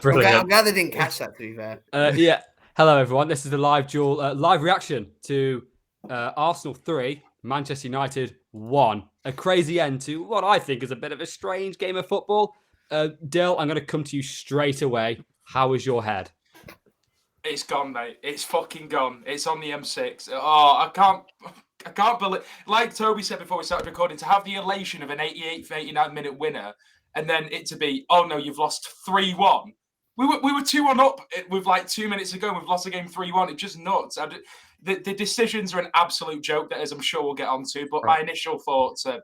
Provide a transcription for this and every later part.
Brilliant. I'm glad they didn't catch that, to be fair. Yeah. Hello, everyone. This is the LiveDuel live reaction to Arsenal 3, Manchester United 1. A crazy end to what I think is a bit of a strange game of football. Dill, I'm going to come to you straight away. How is your head? It's gone, mate. It's fucking gone. It's on the M6. Oh, I can't believe. Like Toby said before we started recording, to have the elation of an 88th, 89-minute winner, and then it to be, oh no, you've lost 3-1. We were 2-1 up with like 2 minutes ago. And we've lost the game 3-1. It's just nuts. The decisions are an absolute joke. That, as I'm sure we'll get onto. But my initial thoughts are,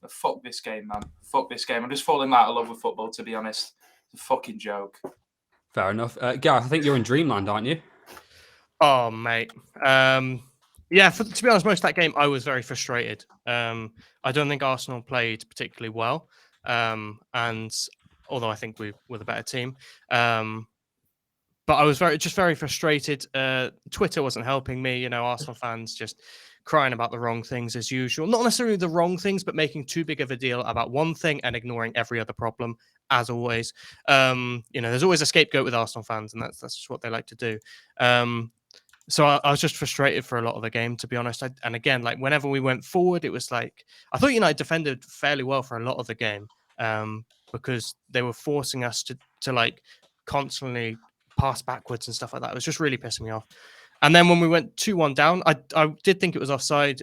fuck this game, man. Fuck this game. I'm just falling out of love with football, to be honest. It's a fucking joke. Fair enough. Gareth, I think you're in dreamland, aren't you? Oh, mate. Yeah, to be honest, most of that game, I was very frustrated. I don't think Arsenal played particularly well. And although I think we were the better team. But I was very frustrated. Twitter wasn't helping me. Arsenal fans just crying about the wrong things as usual. Not necessarily the wrong things, but making too big of a deal about one thing and ignoring every other problem, as always. There's always a scapegoat with Arsenal fans, and that's just what they like to do. So I was just frustrated for a lot of the game, to be honest. And again, like whenever we went forward, it was like I thought United defended fairly well for a lot of the game, because they were forcing us to like constantly pass backwards and stuff like that. It was just really pissing me off. And then when we went 2-1 down, I did think it was offside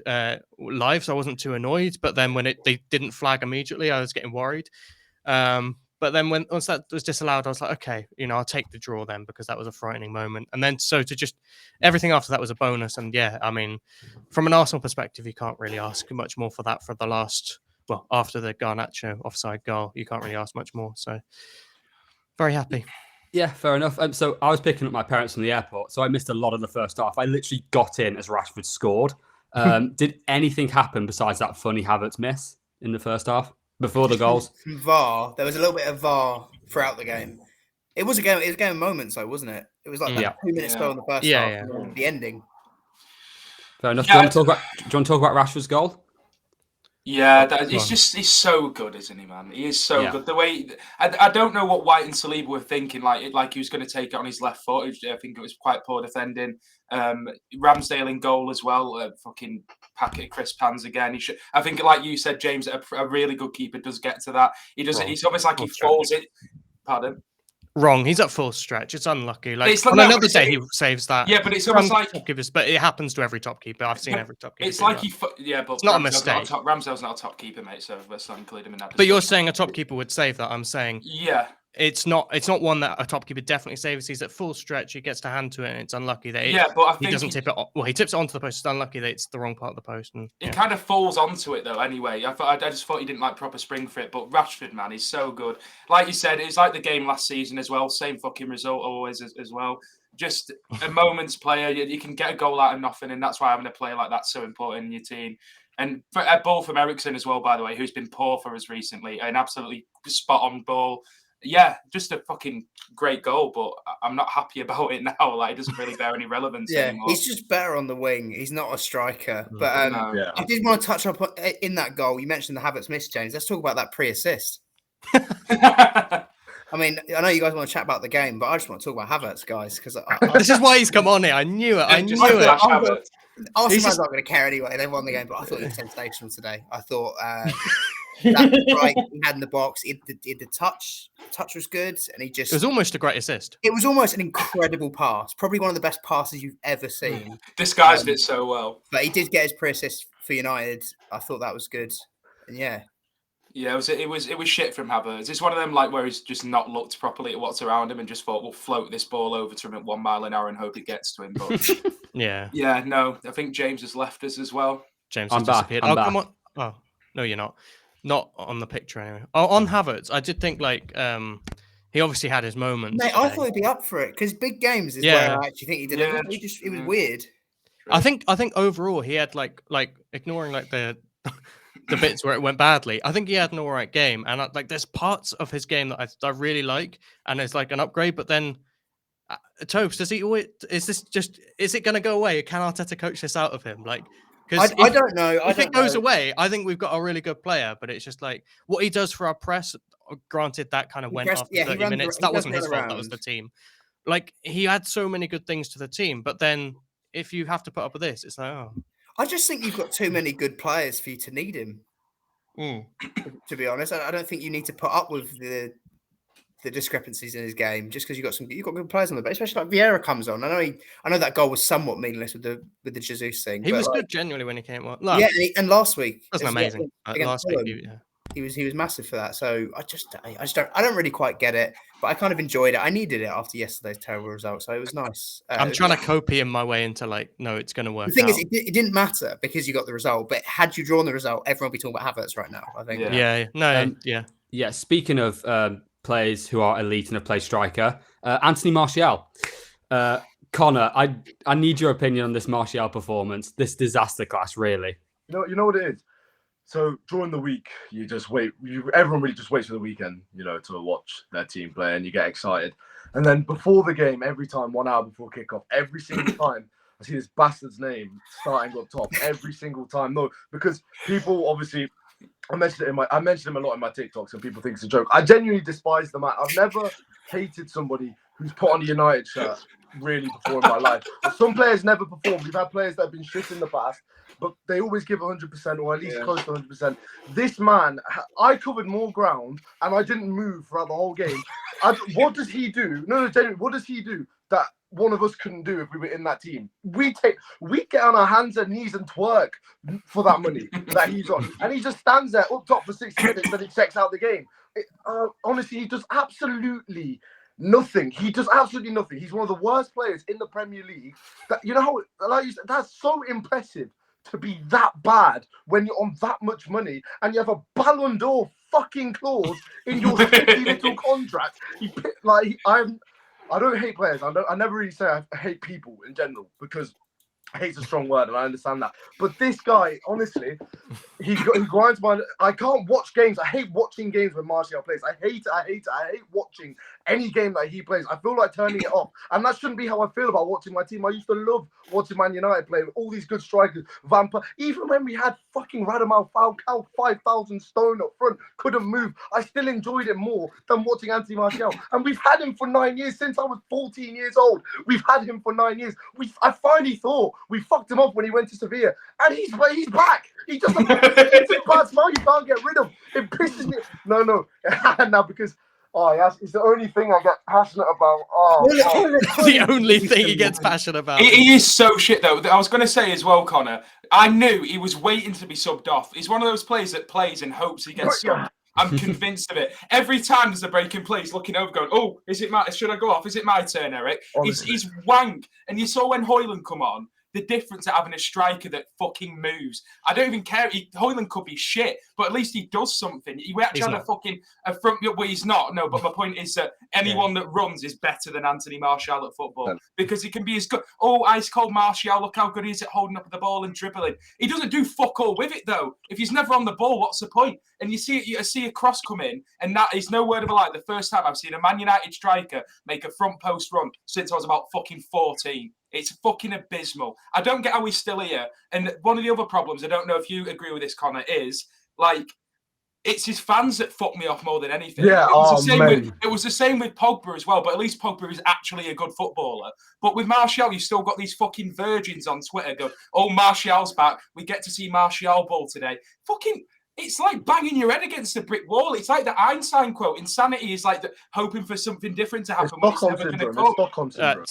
live, so I wasn't too annoyed. But then when they didn't flag immediately, I was getting worried. But then once that was disallowed, I was like, okay, I'll take the draw then, because that was a frightening moment. And then so to just everything after that was a bonus. And yeah, I mean, from an Arsenal perspective, you can't really ask much more for that for the last, after the Garnacho offside goal, you can't really ask much more. So very happy. Yeah, fair enough. So I was picking up my parents from the airport, so I missed a lot of the first half. I literally got in as Rashford scored. Did anything happen besides that funny Havertz miss in the first half before the goals? VAR. There was a little bit of VAR throughout the game. It was a game. It was a game of moments, though, wasn't it? It was like that 2 minutes ago in the first half. Yeah. The ending. Fair enough. Yeah, do you want to talk about Rashford's goal? Yeah, he's so good, isn't he, man? He is so good. The way I don't know what White and Saliba were thinking, like he was going to take it on his left foot. I think it was quite poor defending. Ramsdale in goal as well. Fucking packet of crisp hands again. I think, like you said, James, a really good keeper does get to that. He does. It's almost like he falls it. Pardon. Wrong. He's at full stretch. It's unlucky. On another day, he saves that. Yeah, but it's almost like top keepers. But it happens to every top keeper. I've seen every top keeper. It's like but it's not a mistake. Ramsdale's not a top keeper, mate. So let's not include him in that. But you're saying a top keeper would save that. I'm saying it's not one that a top keeper definitely saves. He's at full stretch. He gets to hand to it, and it's unlucky that he doesn't tip it. Well, he tips it onto the post. It's unlucky that it's the wrong part of the post. And it kind of falls onto it though. Anyway, I just thought he didn't like proper spring for it. But Rashford, man, he's so good. Like you said, it's like the game last season as well. Same fucking result always as well. Just a moment's player. You can get a goal out of nothing, and that's why having a player like that's so important in your team. And for a ball from Eriksen as well, by the way, who's been poor for us recently. An absolutely spot on ball. Yeah, just a fucking great goal, but I'm not happy about it now. Like, it doesn't really bear any relevance anymore. He's just better on the wing. He's not a striker. But I did want to touch up in that goal. You mentioned the Havertz miss, James. Let's talk about that pre-assist. I mean, I know you guys want to chat about the game, but I just want to talk about Havertz, guys, because this is why he's come on here. I knew it. Arsenal fans aren't going to care anyway. They won the game, but I thought he was sensational today. I thought that strike he had in the box, the touch was good, and it was almost a great assist. It was almost an incredible pass, probably one of the best passes you've ever seen. Disguised it so well. But he did get his pre-assist for United. I thought that was good, and yeah, it was shit from Havertz. It's one of them like where he's just not looked properly at what's around him and just thought we'll float this ball over to him at 1 mile an hour and hope it gets to him. But no, I think James has left us as well. James has disappeared. I'm back. Come on. Oh no, you're not. Not on the picture anyway. On Havertz, I did think he obviously had his moments. Mate, I thought he'd be up for it because big games is where I actually think he did it. It was weird. I think overall he had like ignoring the bits where it went badly. I think he had an all right game, and there's parts of his game that I really like, and it's like an upgrade. But then, Tobes, does he always? Is it going to go away? Can Arteta coach this out of him? I don't know. If it goes away, I think we've got a really good player, but it's just like what he does for our press granted, that kind of went pressed- after yeah, he 30 ran the- minutes. he That pressed wasn't his fault. That was around. the team. Like, he had so many good things to the team, but then if you have to put up with this, it's like, oh. I just think you've got too many good players for you to need him. To be honest, I don't think you need to put up with the discrepancies in his game just because you've got good players on the bench, especially like Vieira comes on. I know that goal was somewhat meaningless with the Jesus thing. He was good genuinely when he came on. Yeah, and last week wasn't amazing. Last week, he was massive for that. So I don't really quite get it, but I kind of enjoyed it. I needed it after yesterday's terrible result, so it was nice. I'm trying to copy in my way into like, no, it's going to work. The thing out. is, it didn't matter because you got the result. But had you drawn the result, everyone would be talking about Havertz right now. I think. Yeah. Speaking of players who are elite and have played striker, Anthony Martial. Connor, I need your opinion on this Martial performance. This disaster class, really. You know what it is. So during the week, you just wait. Everyone really just waits for the weekend, to watch their team play, and you get excited. And then before the game, every time, 1 hour before kickoff, every single time, I see this bastard's name starting up top. Every single time, no, because people obviously, I mentioned him a lot in my TikToks, and people think it's a joke. I genuinely despise the man. I've never hated somebody who's put on a United shirt really before in my life. Some players never perform. We've had players that have been shit in the past, but they always give 100% or at least close to 100%. This man, I covered more ground and I didn't move throughout the whole game. What does he do? No, genuinely, what does he do that one of us couldn't do if we were in that team? We get on our hands and knees and twerk for that money that he's on. And he just stands there up top for 60 minutes and he checks out the game. Honestly, he does absolutely nothing. He does absolutely nothing. He's one of the worst players in the Premier League. Like you said, that's so impressive to be that bad when you're on that much money and you have a Ballon d'Or fucking clause in your shitty little contract. I don't hate players. I never really say I hate people in general because hate's a strong word and I understand that. But this guy, honestly, he grinds my... I can't watch games. I hate watching games when Martial plays. I hate it. I hate watching any game that he plays. I feel like turning it off. And that shouldn't be how I feel about watching my team. I used to love watching Man United play with all these good strikers. Vampa. Even when we had fucking Radamel Falcao, 5,000 stone up front, couldn't move. I still enjoyed it more than watching Anthony Martial. And we've had him for 9 years. Since I was 14 years old, we've had him for 9 years. I finally thought we fucked him up when he went to Sevilla. And he's back. He just it's a bad smile you can't get rid of. It pisses me. No. Now because it's the only thing I get passionate about. The only thing he gets passionate about. He is so shit though. I was going to say as well, Connor. I knew he was waiting to be subbed off. He's one of those players that plays and hopes he gets subbed. I'm convinced of it. Every time there's a break in play, he's looking over going, oh, is it my... Should I go off? Is it my turn, Eric? He's wank. And you saw when Højlund come on, the difference of having a striker that fucking moves. I don't even care. Højlund could be shit, but at least he does something. He actually had a front... Well, he's not. No, but my point is that anyone that runs is better than Anthony Martial at football because he can be as good. Oh, ice cold Martial. Look how good he is at holding up the ball and dribbling. He doesn't do fuck all with it, though. If he's never on the ball, what's the point? And you see a cross come in, and that is no word of a lie. The first time I've seen a Man United striker make a front post run since I was about fucking 14. It's fucking abysmal. I don't get how he's still here. And one of the other problems, I don't know if you agree with this, Connor, is like it's his fans that fuck me off more than anything. Yeah, it was the same with Pogba as well, but at least Pogba is actually a good footballer. But with Martial, you've still got these fucking virgins on Twitter go, oh, Martial's back. We get to see Martial ball today. Fucking... It's like banging your head against a brick wall. It's like the Einstein quote. Insanity is like hoping for something different to happen when it's never going to come. Stockholm syndrome.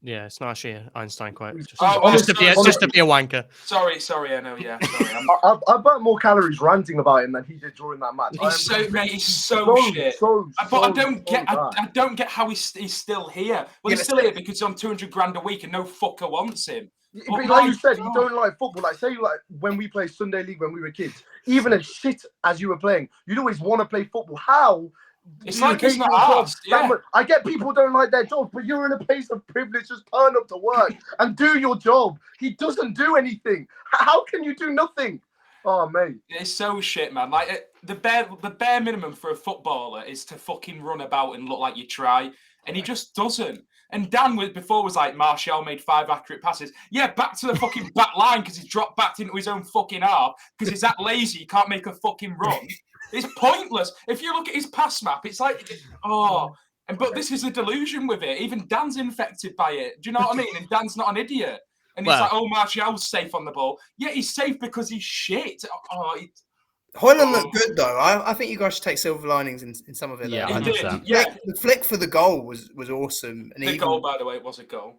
It's not actually an Einstein quote. Just to be a wanker. Sorry, I know, yeah. Sorry, I burnt more calories ranting about him than he did during that match. He's so shit. But I don't get how he's still here. Well, he's still here because he's on 200 grand a week and no fucker wants him. But like you said, you don't like football. Like say when we played Sunday League when we were kids, even as shit as you were playing, you'd always want to play football. How? It's like it's not asked. Yeah. I get people don't like their jobs, but you're in a place of privilege. Just turn up to work and do your job. He doesn't do anything. How can you do nothing? Oh, mate. It's so shit, man. Like the bare minimum for a footballer is to fucking run about and look like you try, and he just doesn't. And Dan was like, Martial made 5 accurate passes. Yeah, back to the fucking back line because he's dropped back into his own fucking half because he's that lazy he can't make a fucking run. It's pointless. If you look at his pass map, it's like, but this is a delusion with it. Even Dan's infected by it. Do you know what I mean? And Dan's not an idiot. And he's like, Martial's safe on the ball. Yeah, he's safe because he's shit. Højlund looked good though. I think you guys should take silver linings in some of it. Yeah, he did. 100%. Yeah, the flick for the goal was awesome. And the goal, by the way, it was a goal.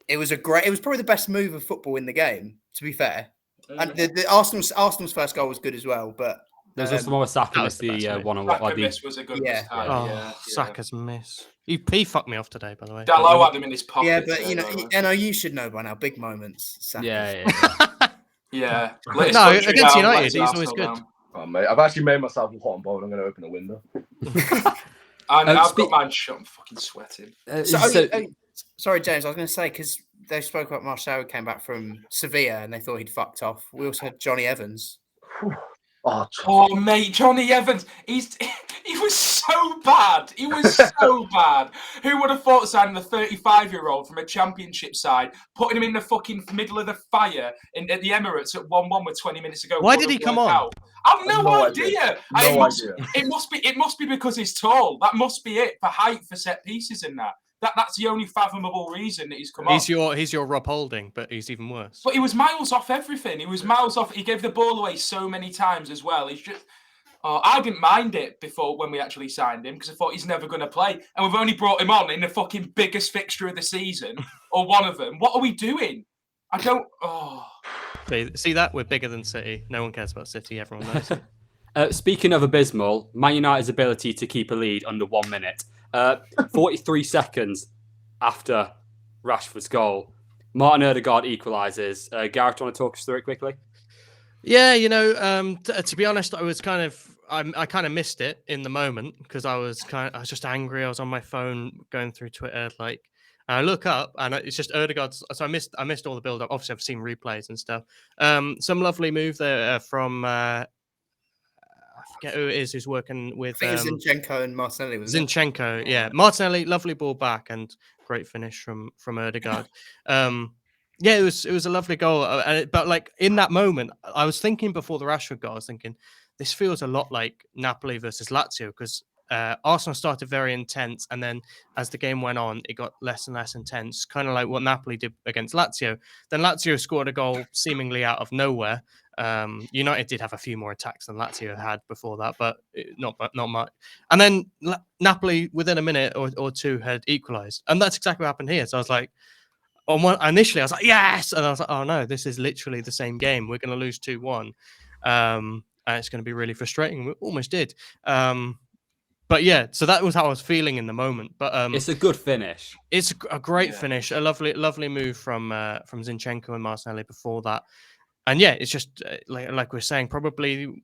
It was probably the best move of football in the game, to be fair. And the Arsenal's first goal was good as well, but there's also one with Saka missed the one-on-one. Saka miss was a good miss. Saka's miss. He fucked me off today, by the way. Dalot had him in his pocket. Yeah, but you should know by now. Big moments. Saka. Yeah. No, against United, he's always good. Oh, mate, I've actually made myself a hot and bold. I'm going to open a window. I've got mine shut. I'm fucking sweating. Sorry, James. I was going to say, because they spoke about Martial came back from Sevilla and they thought he'd fucked off. We also had Johnny Evans. Oh, mate, Johnny Evans. He was so bad. He was so bad. Who would have thought signing the 35-year-old from a championship side, putting him in the fucking middle of the fire at the Emirates at 1-1 with 20 minutes to go? Why did he come on? I've no idea. It must be because he's tall. That must be it, for height, for set pieces and that. That's the only fathomable reason that he's come on. He's your Rob Holding, but he's even worse. But he was miles off everything. He was miles off. He gave the ball away so many times as well. He's just. I didn't mind it before when we actually signed him because I thought he's never going to play, and we've only brought him on in the fucking biggest fixture of the season or one of them. What are we doing? I don't. See that? We're bigger than City. No one cares about City. Everyone knows. Speaking of abysmal, Man United's ability to keep a lead under 1 minute. 43 seconds after Rashford's goal, Martin Ødegaard equalises. Gareth, do you want to talk us through it quickly? Yeah, to be honest, I kind of missed it in the moment because I was just angry. I was on my phone going through Twitter, and I look up and it's just Ødegaard's. So I missed all the build up. Obviously, I've seen replays and stuff. Some lovely move there from. I forget who it is who's working with. I think it was Zinchenko and Martinelli. Zinchenko, yeah. Martinelli, lovely ball back and great finish from Ødegaard. Yeah, it was a lovely goal. But in that moment, I was thinking before the Rashford goal, I was thinking this feels a lot like Napoli versus Lazio because Arsenal started very intense, and then as the game went on, it got less and less intense, kind of like what Napoli did against Lazio. Then Lazio scored a goal seemingly out of nowhere. United did have a few more attacks than Lazio had before that, but not much. And then Napoli, within a minute or two, had equalised, and that's exactly what happened here. So I was like, initially I was like, yes, and I was like, oh no, this is literally the same game. We're going to lose 2-1, and it's going to be really frustrating. We almost did. But yeah, so that was how I was feeling in the moment. But it's a good finish. It's a great finish, a lovely move from Zinchenko and Martinelli before that. And yeah, it's just like we're saying, probably,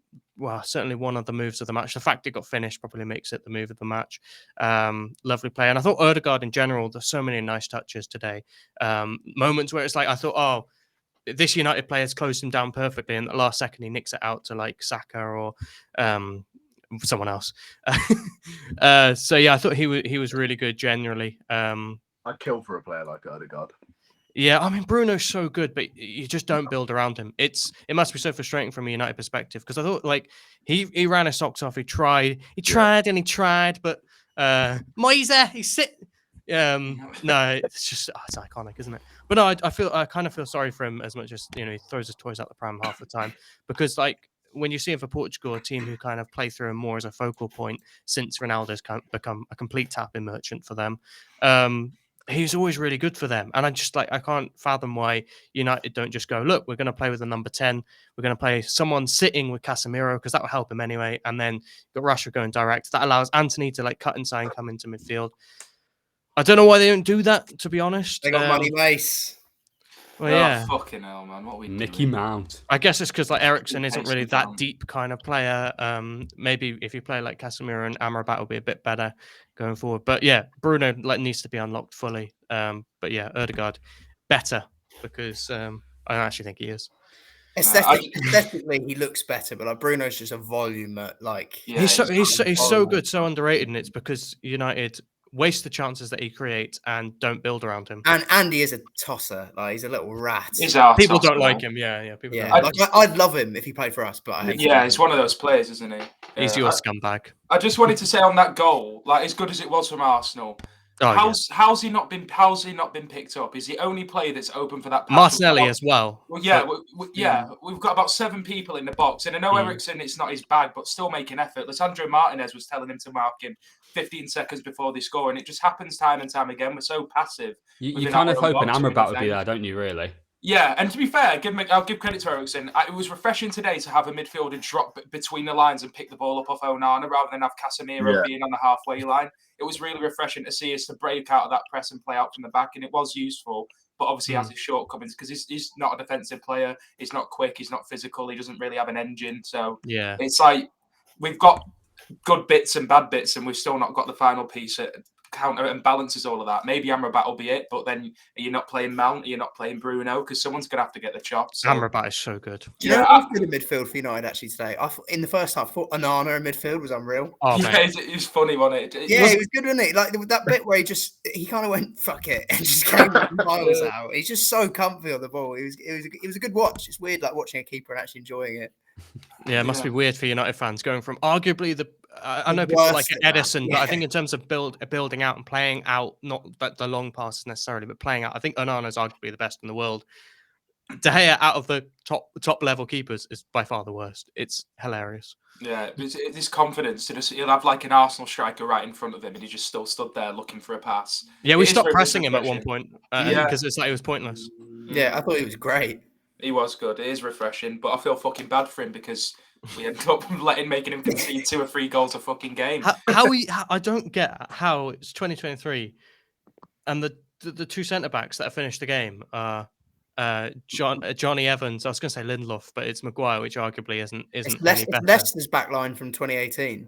certainly one of the moves of the match. The fact it got finished probably makes it the move of the match. Lovely play. And I thought Ødegaard in general, there's so many nice touches today. Moments where it's like, I thought, this United player has closed him down perfectly. And at the last second, he nicks it out to Saka or someone else. So yeah, I thought he was really good generally. I'd kill for a player like Ødegaard. Yeah, I mean, Bruno's so good, but you just don't build around him. It must be so frustrating from a United perspective because I thought he ran his socks off. He tried, but Moise, no, it's just it's iconic, isn't it? But no, I kind of feel sorry for him as much as he throws his toys out the pram half the time because when you see him for Portugal, a team who kind of play through him more as a focal point since Ronaldo's become a complete tapping merchant for them. He's always really good for them. And I just I can't fathom why United don't just go, look, we're going to play with the number 10. We're going to play someone sitting with Casemiro because that will help him anyway. And then got Rashford going direct. That allows Anthony to cut inside and come into midfield. I don't know why they don't do that, to be honest. They got money base. Well, yeah. Fucking hell, man. What are we Mickey doing? Mount. I guess it's because Eriksen isn't really that deep kind of player. Maybe if you play like Casemiro and Amrabat will be a bit better going forward. But yeah, Bruno needs to be unlocked fully. But yeah, Ødegaard better because I actually think he is. Aesthetically, he looks better, but Bruno's just a volume that he's so good, so underrated, and it's because United waste the chances that he creates and don't build around him. And Andy is a tosser. Like he's a little rat. People don't like him. Yeah. People don't like him. I'd love him if he played for us, but I hate him. He's one of those players, isn't he? He's your scumbag. I just wanted to say on that goal, like as good as it was from Arsenal, how's he not been picked up? Is the only player that's open for that pass? Martinelli as well. Well, we've got about 7 people in the box, and I know Eriksen, it's not his bag, but still making effort. Lisandro Martinez was telling him to mark him 15 seconds before they score, and it just happens time and time again. We're so passive. You kind of hope an Amrabat would be there, don't you? Really? Yeah, and to be fair, I'll give credit to Eriksen. It was refreshing today to have a midfielder drop between the lines and pick the ball up off Onana rather than have Casemiro being on the halfway line. It was really refreshing to see us to break out of that press and play out from the back, and it was useful. But obviously, has his shortcomings because he's not a defensive player. He's not quick. He's not physical. He doesn't really have an engine. So it's like we've got good bits and bad bits, and we've still not got the final piece that counter and balances all of that. Maybe Amrabat will be it, but then you're not playing Mount, you're not playing Bruno because someone's going to have to get the chops. So. Amrabat is so good. Do you know who's good in midfield for United actually today? In the first half, I thought Onana in midfield was unreal. Oh, yeah, it was funny, wasn't it? It was good, wasn't it? Like that bit where he kind of went fuck it and just came miles out. He's just so comfy on the ball. It was a good watch. It's weird like watching a keeper and actually enjoying it. Yeah, it must be weird for United fans going from arguably I know people like Edison, but I think in terms of building out and playing out, not the long passes necessarily, but playing out, I think Onana is arguably the best in the world. De Gea out of the top level keepers is by far the worst. It's hilarious. Yeah, this confidence to he'll have like an Arsenal striker right in front of him, and he just still stood there looking for a pass. Yeah, we stopped pressing him at one point because it's like it was pointless. Yeah, I thought he was great. He was good. It is refreshing, but I feel fucking bad for him because we ended up making him concede 2 or 3 goals a fucking game. I don't get how it's 2023, and the 2 centre backs that have finished the game are Johnny Evans. I was going to say Lindelof, but it's Maguire, which arguably isn't any better. It's Leicester's back line from 2018.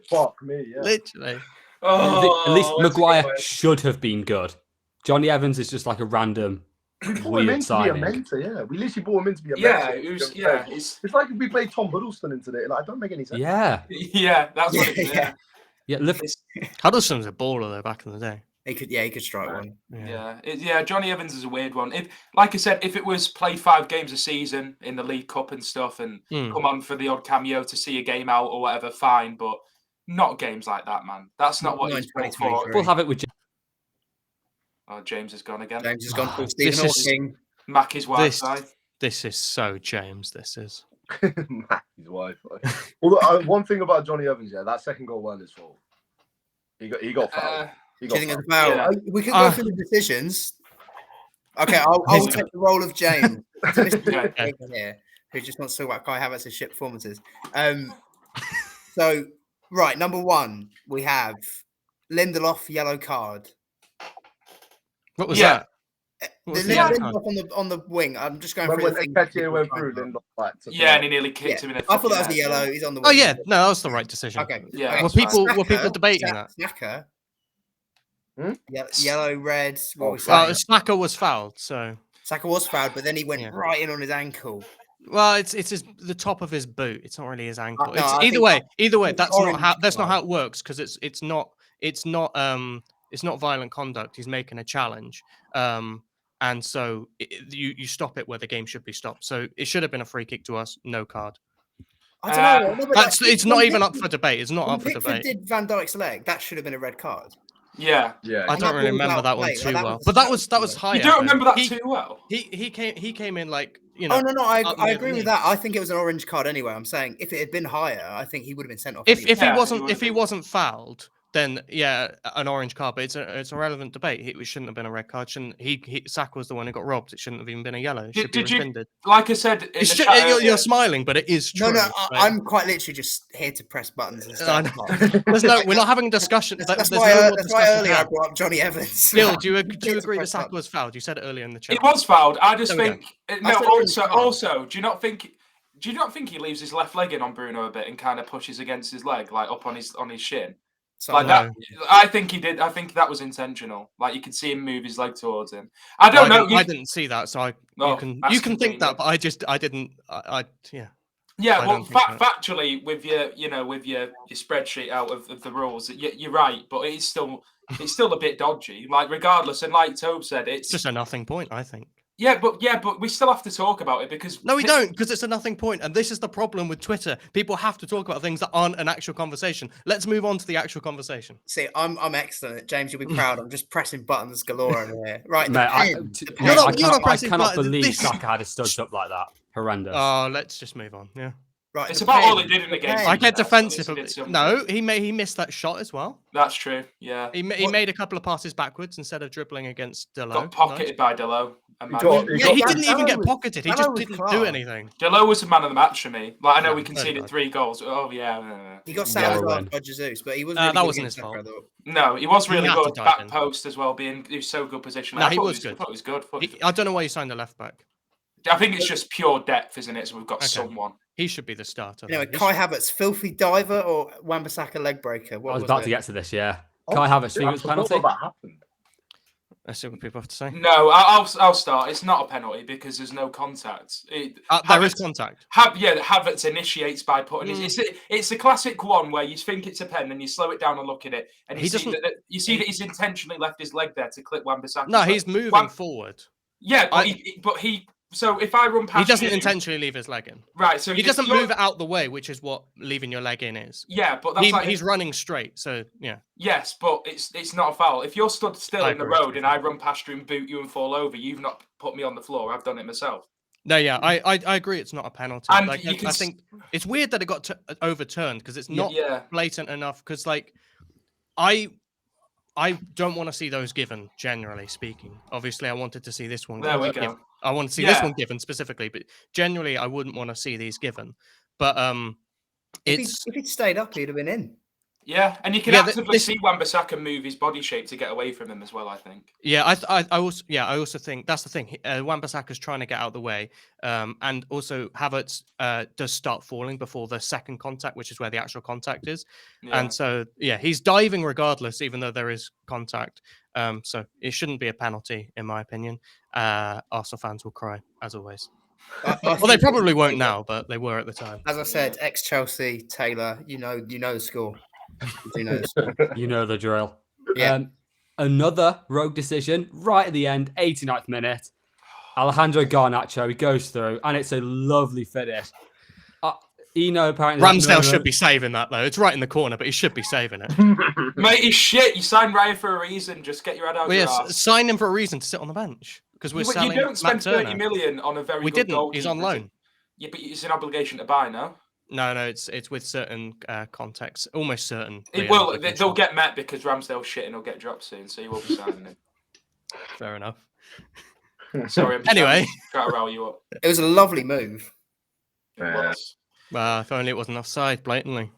Fuck me, yeah. Literally. At least Maguire should have been good. Johnny Evans is just like a random. Weird signing. We literally bought him in to be a mentor. It's like if we played Tom Huddleston in today. Like, it don't make any sense. Yeah, that's what it is. Yeah, Huddleston's a baller though back in the day. He could strike one. Yeah. Johnny Evans is a weird one. Like I said, if it was play 5 games a season in the League Cup and stuff, and come on for the odd cameo to see a game out or whatever, fine. But not games like that, man. That's not what he's built for. We'll have it with. Oh, James has gone again. James has gone for Stephen Hawking. Mackie's Wi-Fi. This is so James. This is Mackie's Wi-Fi. Although one thing about Johnny Evans, that second goal wasn't his fault. He got fouled. Do you think it's a foul? Yeah. We can go through the decisions. Okay, I'll take the role of James, here, who just wants to talk about Kai Havertz's shit performances. So, right, number 1, we have Lindelof yellow card. What was that? Lindelof on the wing. I'm just going through the thing. Went through Lindelof back. And he nearly kicked him in the I thought that was a yellow. He's on the wing. Oh yeah, no, that was the right decision. Okay. Yeah. Were people debating that? Saka. Yellow, red. Saka was fouled. So Saka was fouled, but then he went right in on his ankle. Well, it's the top of his boot. It's not really his ankle. Either way, that's not how it works because it's not violent conduct. He's making a challenge, and so you stop it where the game should be stopped. So it should have been a free kick to us, no card. I don't know. It's not even up for debate. It's not up for debate. Did Van Dijk's leg? That should have been a red card. Yeah. I don't really remember that one too well, but that was higher. You don't remember that too well. He came in like Oh no, I agree with that. I think it was an orange card anyway. I'm saying if it had been higher, I think he would have been sent off. If he wasn't fouled, then an orange card. But it's a relevant debate. It shouldn't have been a red card. Saka was the one who got robbed. It shouldn't have even been a yellow. It should be rescinded. Like I said, you're smiling, but it is true. No, I'm quite literally just here to press buttons and stuff. We're not having a discussion. That's why earlier I brought up Johnny Evans. Bill, do you agree that Saka was fouled? You said it earlier in the chat. It was fouled. I just think. Also, do you not think he leaves his left leg in on Bruno a bit and kind of pushes against his leg, like up on his shin? That, I think he did. I think that was intentional. Like you could see him move his leg towards him. I don't know. I didn't see that, so you can think that, but I didn't. Yeah. Yeah, well, factually, with your spreadsheet out of the rules, you're right, but it's still a bit dodgy. Like, regardless, and like Tobe said, it's just a nothing point, I think. Yeah, but we still have to talk about it because no, we don't, because it's a nothing point, and this is the problem with Twitter. People have to talk about things that aren't an actual conversation. Let's move on to the actual conversation. See, I'm excellent, James. You'll be proud. I'm just pressing buttons galore over here. Right, Mate, I cannot believe Saka had his studs up like that. Horrendous. Oh, let's just move on. Yeah. Right, it's about all he did in the game. I get defensive. No, he missed that shot as well. That's true. Yeah, he made a couple of passes backwards instead of dribbling against Delo. Got pocketed by Delo. He didn't even get pocketed. He just didn't do anything. Delo was the man of the match for me. Like, I know we conceded 3 goals. Oh yeah. He got sabotaged by Jesus, but he wasn't. That wasn't his fault. No, he was really good. Back post as well. He was so good position. No, he was good. I thought he was good. I don't know why you signed the left back. I think it's just pure depth, isn't it? So we've got someone. He should be the starter. Anyway, Kai Havertz, filthy diver or Wan-Bissaka leg breaker? I was about to get to this, yeah. Kai Havertz, think it was a penalty? Let's see what people have to say. No, I'll start. It's not a penalty because there's no contact. There is contact. Havertz initiates by putting it's the classic one where you think it's a pen and you slow it down and look at it and you see that he's intentionally left his leg there to clip Wan-Bissaka. No, he's moving forward. Yeah, but he. So if I run past, he doesn't intentionally leave his leg in. Right. So he doesn't move it out the way, which is what leaving your leg in is. Yeah, but that's he's running straight. So yeah. Yes, but it's not a foul. If you're stood still in the road and I run past you and boot you and fall over, you've not put me on the floor. I've done it myself. No, yeah, I agree. It's not a penalty. And I think it's weird that it got overturned because it's not blatant enough. Because I don't want to see those given, generally speaking. Obviously, I wanted to see this one. There we go. I want to see this one given specifically, but generally, I wouldn't want to see these given. But if he'd stayed up, he'd have been in. Yeah, and you can actively see Wan-Bissaka move his body shape to get away from him as well, I think. Yeah, I also think that's the thing. Wan-Bissaka's trying to get out of the way, and also Havertz does start falling before the second contact, which is where the actual contact is. Yeah. And so, he's diving regardless, even though there is contact. So it shouldn't be a penalty, in my opinion. Arsenal fans will cry, as always. Well, they probably won't now, but they were at the time. As I said, ex-Chelsea, Taylor, you know the score. You know the drill. Yeah. Another rogue decision right at the end, 89th minute. Alejandro Garnacho, he goes through, and it's a lovely finish. Apparently Ramsdale should be saving that though. It's right in the corner, but he should be saving it. Mate, he's shit. You signed Raya for a reason. Just get your head out of your ass. Sign him for a reason to sit on the bench because we're selling. You don't spend 30 million on a very good goalkeeper. He's on loan. Yeah, but it's an obligation to buy, no? No, it's with certain contexts, almost certain. They'll get met because Ramsdale's shit and he'll get dropped soon, so you will be signing him. Fair enough. Sorry, I'm anyway, trying to rile you up. It was a lovely move. It was. If only it wasn't offside, blatantly.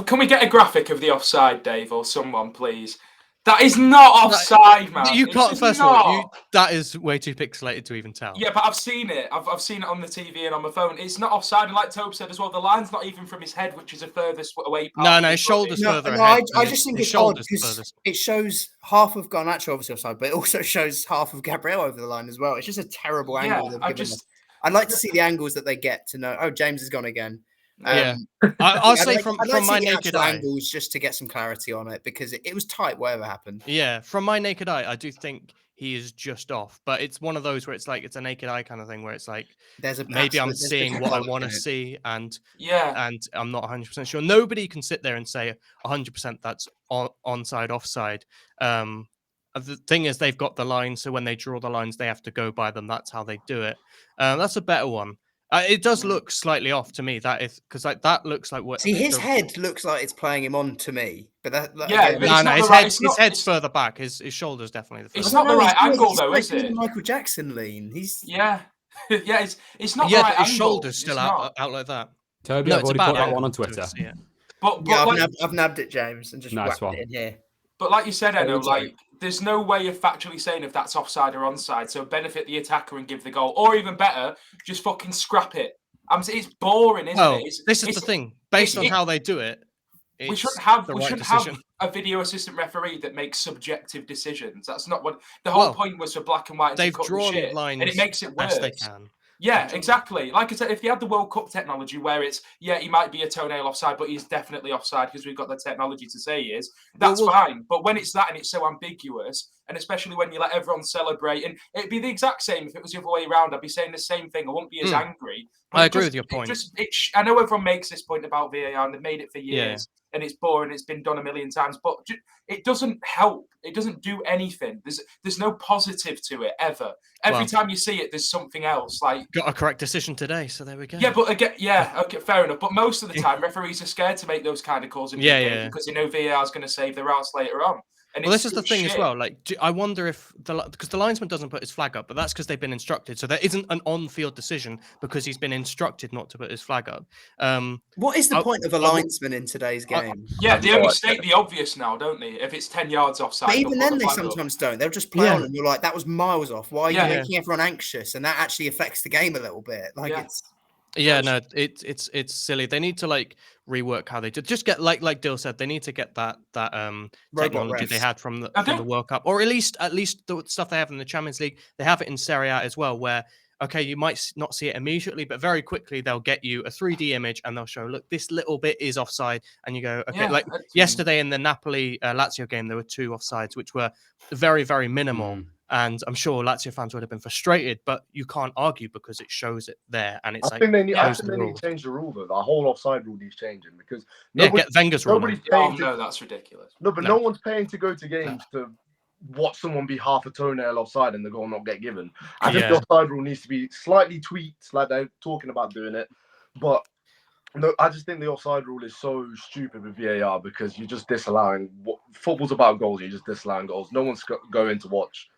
Can we get a graphic of the offside, Dave, or someone, please? That is not offside, man. You can't. First of all, that is way too pixelated to even tell. Yeah, but I've seen it. I've seen it on the TV and on my phone. It's not offside, and like Tobe said as well, the line's not even from his head, which is a furthest away. No, his shoulders further ahead. I just think it's odd because it shows half of Garnacho obviously offside, but it also shows half of Gabriel over the line as well. It's just a terrible angle. I'd like to see the angles that they get to know. Oh, James has gone again. I'll say from my naked eye, angles just to get some clarity on it because it was tight. Whatever happened. Yeah, from my naked eye, I do think he is just off, but it's one of those where it's like it's a naked eye kind of thing where it's like maybe I'm seeing what I want to see, and I'm not 100% sure. Nobody can sit there and say 100% that's onside, offside. The thing is, they've got the lines, so when they draw the lines, they have to go by them. That's how they do it. That's a better one. It does look slightly off to me. That is because that looks like what. See, his head looks like it's playing him on to me, but his head's further back. His shoulders definitely. It's not the right angle though, is it? Michael Jackson lean. It's not the right angle. His shoulders still out like that. Toby, I've already put that one on Twitter. I've nabbed it, James, and just whacked it in here. But like you said, Enno, there's no way of factually saying if that's offside or onside. So benefit the attacker and give the goal, or even better, just fucking scrap it. It's boring, isn't it? This is the thing. Based on how they do it, we shouldn't have a video assistant referee that makes subjective decisions. That's not what the whole point was for black and white. They've drawn lines, and it makes it worse. They can. Yeah, exactly. Like I said, if you had the World Cup technology where it's, he might be a toenail offside, but he's definitely offside because we've got the technology to say he is, that's fine. But when it's that and it's so ambiguous, and especially when you let everyone celebrate, and it'd be the exact same if it was the other way around, I'd be saying the same thing. I wouldn't be as angry. I agree with your point. I know everyone makes this point about VAR and they've made it for years. And it's boring. It's been done a million times, but it doesn't help. It doesn't do anything. There's no positive to it ever. Every time you see it, there's something else. Like got a correct decision today, so there we go. Yeah, but again, okay, fair enough. But most of the time, referees are scared to make those kind of calls in because they know VAR is going to save their ass later on. And this is the thing as well. Like, I wonder if because the linesman doesn't put his flag up, but that's because they've been instructed. So there isn't an on-field decision because he's been instructed not to put his flag up. What is the point of a linesman in today's game? They only state the obvious now, don't they? If it's 10 yards offside, but even then they sometimes don't. They'll just play on, and you're like, that was miles off. Why are you making everyone anxious? And that actually affects the game a little bit. Like it's. Yeah, no, it's silly. They need to like rework how they do. Just get like Dill said, they need to get that technology they had from the World Cup, or at least the stuff they have in the Champions League. They have it in Serie A as well, where you might not see it immediately, but very quickly they'll get you a 3D image and they'll show, look, this little bit is offside, and you go, okay. Like yesterday in the Napoli Lazio game, there were 2 offsides, which were very, very minimal. And I'm sure Lazio fans would have been frustrated, but you can't argue because it shows it there. And it's I think they need to change the rule, though. The whole offside rule needs changing because get Wenger's rule. No, that's ridiculous. No, but no one's paying to go to games to watch someone be half a toenail offside and the goal not get given. I think the offside rule needs to be slightly tweaked, like they're talking about doing it. But no, I just think the offside rule is so stupid with VAR because you're just disallowing. Football's about goals. You're just disallowing goals. No one's going to watch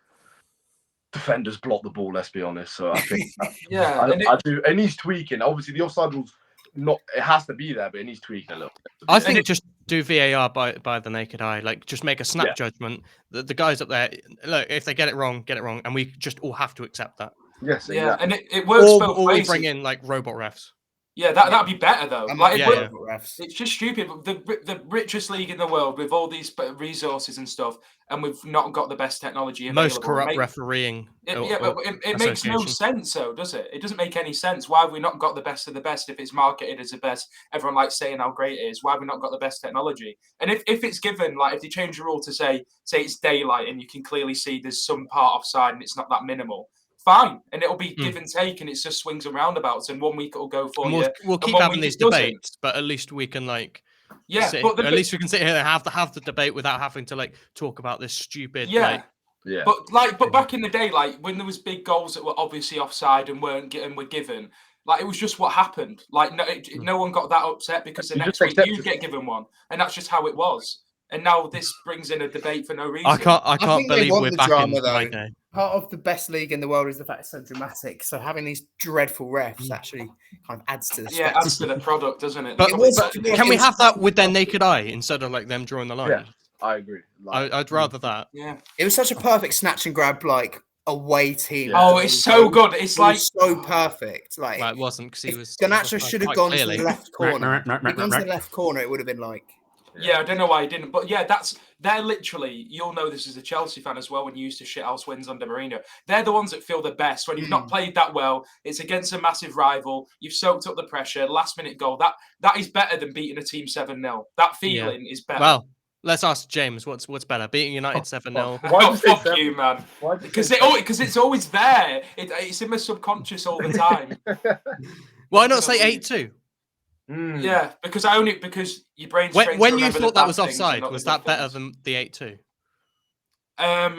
defenders block the ball, let's be honest. So I think I do. It needs tweaking. Obviously, the offside rule's it has to be there, but it needs tweaking a little bit. I think just do VAR by the naked eye. Like, just make a snap judgment. The guys up there, look, if they get it wrong, and we just all have to accept that. Yes, exactly. And it works both ways. Or we bring in like robot refs. Yeah, that'd be better though. Refs. It's just stupid. The richest league in the world with all these resources and stuff, and we've not got the best technology available. Most corrupt refereeing. It makes no sense, though, does it? It doesn't make any sense. Why have we not got the best of the best if it's marketed as the best? Everyone likes saying how great it is. Why have we not got the best technology? And if it's given, like if they change the rule to say it's daylight and you can clearly see there's some part offside and it's not that minimal, fine, and it'll be give and take, and it's just swings and roundabouts. And 1 week it'll go for you. We'll keep having these debates, but at least we can at least we can sit here and have the debate without having to like talk about this stupid. But back in the day, like when there was big goals that were obviously offside and were given, like it was just what happened. Like no one got that upset because the next week you'd get given one, and that's just how it was. And now this brings in a debate for no reason. I can't believe we're back in my day. Part of the best league in the world is the fact it's so dramatic. So having these dreadful refs actually kind of adds to the spectacle. Adds to the product, doesn't it? But can we have that with their naked eye instead of like them drawing the line? Yeah, I agree. I'd rather that. Yeah. It was such a perfect snatch and grab, like away team. Yeah. Oh, it's so good. It's like so perfect. Like it wasn't because he was. Garnacho should have gone to the left corner. If he'd gone to the left corner, it would have been like. Yeah, I don't know why he didn't, but they're literally, you'll know this as a Chelsea fan as well when you used to shithouse wins under Mourinho. They're the ones that feel the best when you've not played that well. It's against a massive rival. You've soaked up the pressure. Last minute goal. That is better than beating a team 7-0. That feeling is better. Well, let's ask James. What's better, beating United 7-0? Oh, fuck you, man. Because it's always there. It's in my subconscious all the time. Why not say 8-2? Yeah, because your brain's when you thought that was offside, was that better than the 8-2? Yeah.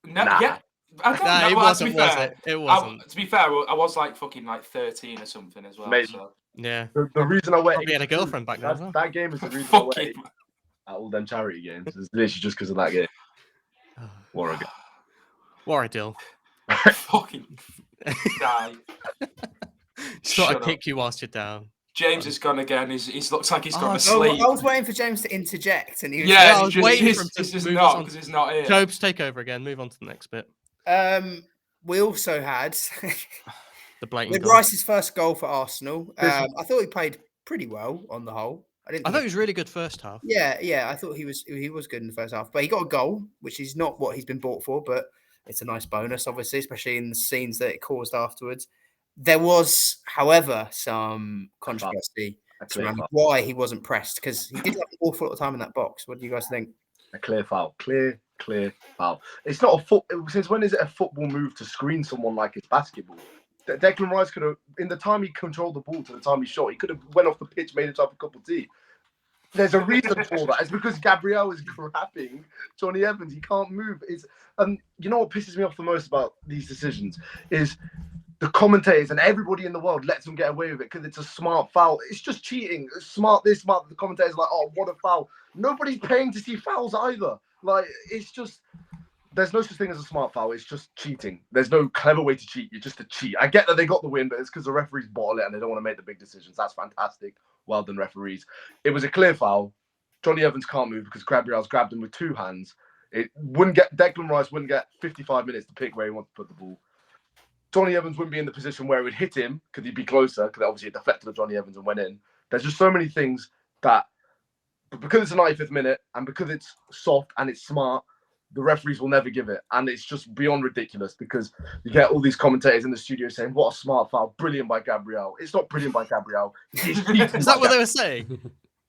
It wasn't, was it? It wasn't. To be fair, I was like fucking like 13 or something as well. So. Yeah. The reason I went. Probably had a girlfriend back then. That game is the reason I went at all them charity games. It's literally just because of that game. What a deal. Fucking die. Just thought I'd kick you whilst you're down. James is gone again. He looks like he's gone to sleep. I was waiting for James to interject, and he was I was waiting for him to move on because he's not here. Jobs, take over again. Move on to the next bit. We also had the blatant Rice's first goal for Arsenal. I thought he played pretty well on the whole. I thought he was really good first half. Yeah. I thought he was good in the first half, but he got a goal, which is not what he's been bought for, but it's a nice bonus, obviously, especially in the scenes that it caused afterwards. There was, however, some controversy surrounding why he wasn't pressed, because he did have an awful lot of time in that box. What do you guys think? A clear foul. Clear foul. It's not a foot. Since when is it a football move to screen someone like it's basketball? Declan Rice could have, in the time he controlled the ball to the time he shot, he could have went off the pitch, made himself a cup of tea. There's a reason for that. It's because Gabriel is grabbing Johnny Evans. He can't move. You know what pisses me off the most about these decisions is the commentators and everybody in the world lets them get away with it because it's a smart foul. It's just cheating. It's smart this, smart. The commentators are like, oh, what a foul. Nobody's paying to see fouls either. Like, it's just, there's no such thing as a smart foul. It's just cheating. There's no clever way to cheat. You're just a cheat. I get that they got the win, but it's because the referees bottle it and they don't want to make the big decisions. That's fantastic. Well done, referees. It was a clear foul. Johnny Evans can't move because Gabriel's grabbed him with two hands. Declan Rice wouldn't get 55 minutes to pick where he wants to put the ball. Johnny Evans wouldn't be in the position where it would hit him because he'd be closer, because obviously it deflected of Johnny Evans and went in. There's just so many things that, because it's a 95th minute and because it's soft and it's smart, the referees will never give it. And it's just beyond ridiculous because you get all these commentators in the studio saying, what a smart foul, brilliant by Gabriel. It's not brilliant by Gabriel. Is that what they were saying?